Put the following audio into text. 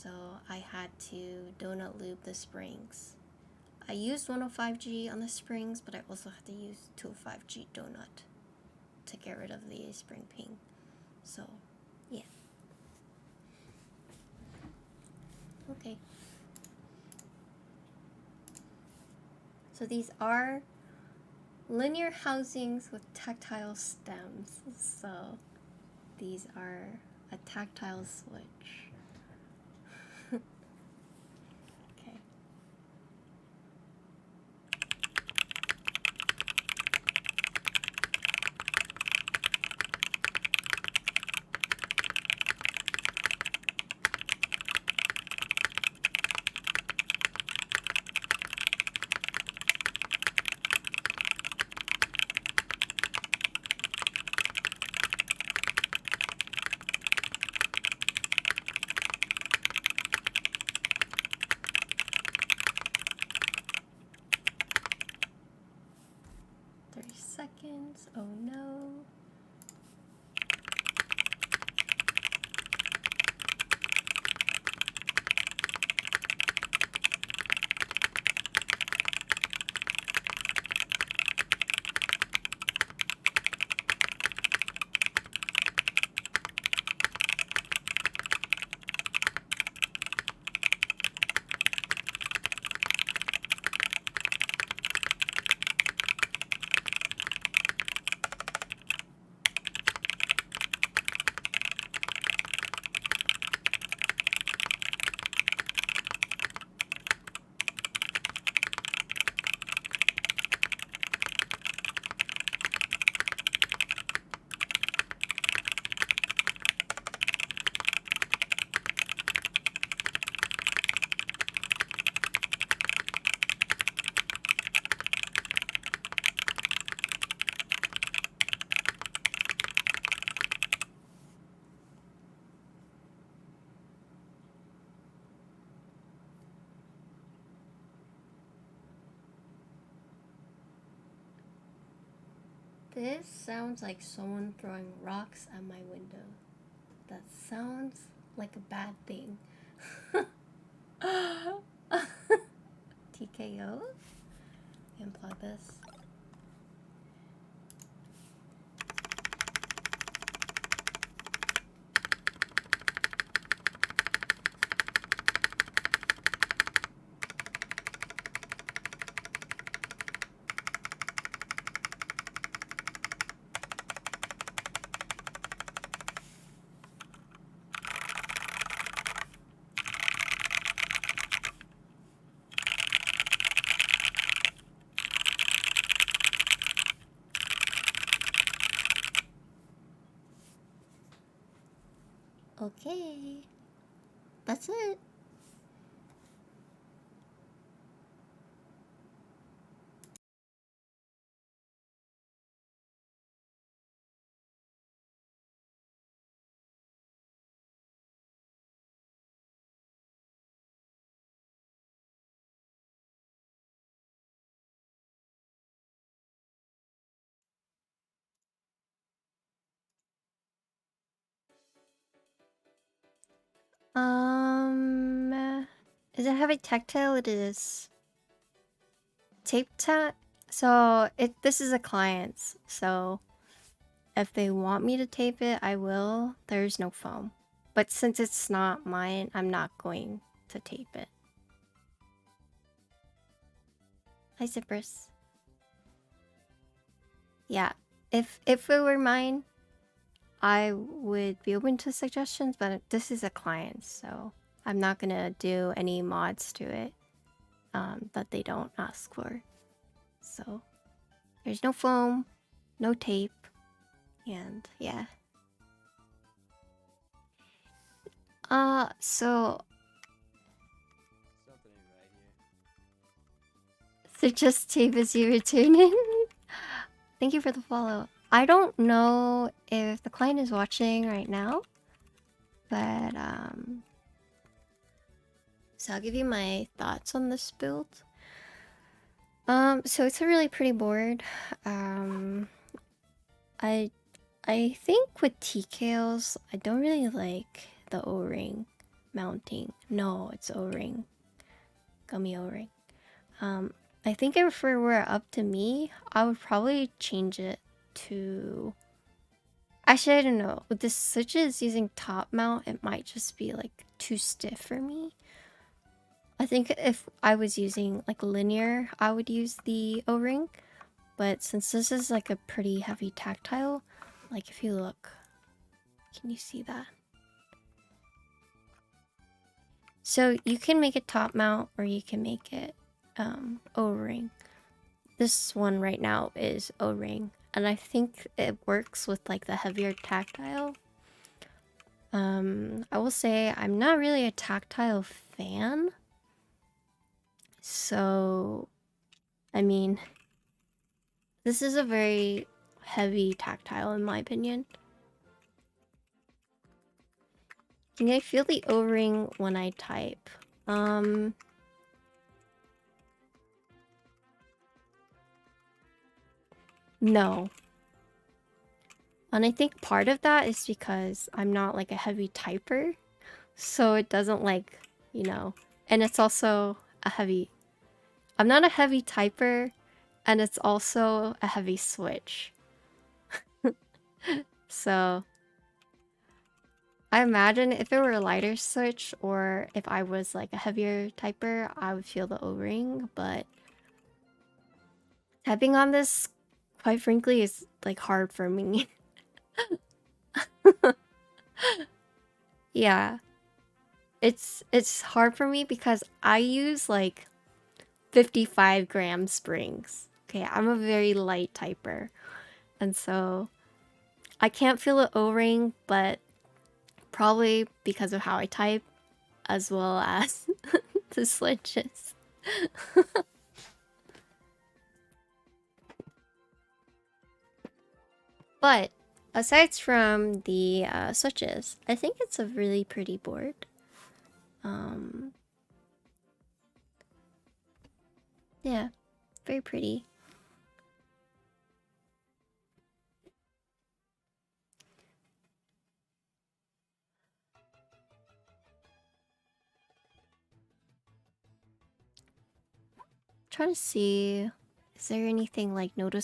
so I had to donut loop the springs. I used 105G on the springs, but I also had to use 205G donut to get rid of the spring ping. So, yeah. Okay. So these are linear housings with tactile stems. So these are a tactile switch. Okay. Seconds. Oh no. This sounds like someone throwing rocks at my window. That sounds like a bad thing. TKO? Unplug this. Okay. That's it. Is it heavy tactile? It is. Tape tap. So this is a client's. So if they want me to tape it, I will. There's no foam. But since it's not mine, I'm not going to tape it. Hi, Cypress. Yeah, if it were mine, I would be open to suggestions, but this is a client, so I'm not gonna do any mods to it that they don't ask for. So there's no foam, no tape, and yeah. So just tape as you return it. Thank you for the follow. I don't know if the client is watching right now, but so I'll give you my thoughts on this build. So it's a really pretty board. I think with TKLs, I don't really like the O-ring. mounting. No, it's O-ring. Gummy O-ring. I think if it were up to me, I would probably change it to... Actually, I don't know. With the switches using top mount, it might just be like too stiff for me. I think if I was using like linear, I would use the O-ring. But since this is like a pretty heavy tactile, like if you look, can you see that? So you can make it top mount or you can make it O-ring. This one right now is O-ring, and I think it works with like the heavier tactile. I will say I'm not really a tactile fan. So, I mean, this is a very heavy tactile in my opinion. Can I feel the O-ring when I type? No. And I think part of that is because I'm not like a heavy typer. So it doesn't like, you know, and it's also a heavy... I'm not a heavy typer, and it's also a heavy switch. So I imagine if it were a lighter switch or if I was like a heavier typer, I would feel the O-ring, but typing on this, quite frankly, is like hard for me. Yeah. It's hard for me because I use like 55-gram springs. Okay, I'm a very light typer. And so I can't feel the O-ring, but probably because of how I type, as well as the switches. But aside from the switches, I think it's a really pretty board. Yeah, very pretty. Trying to see, is there anything like noticeable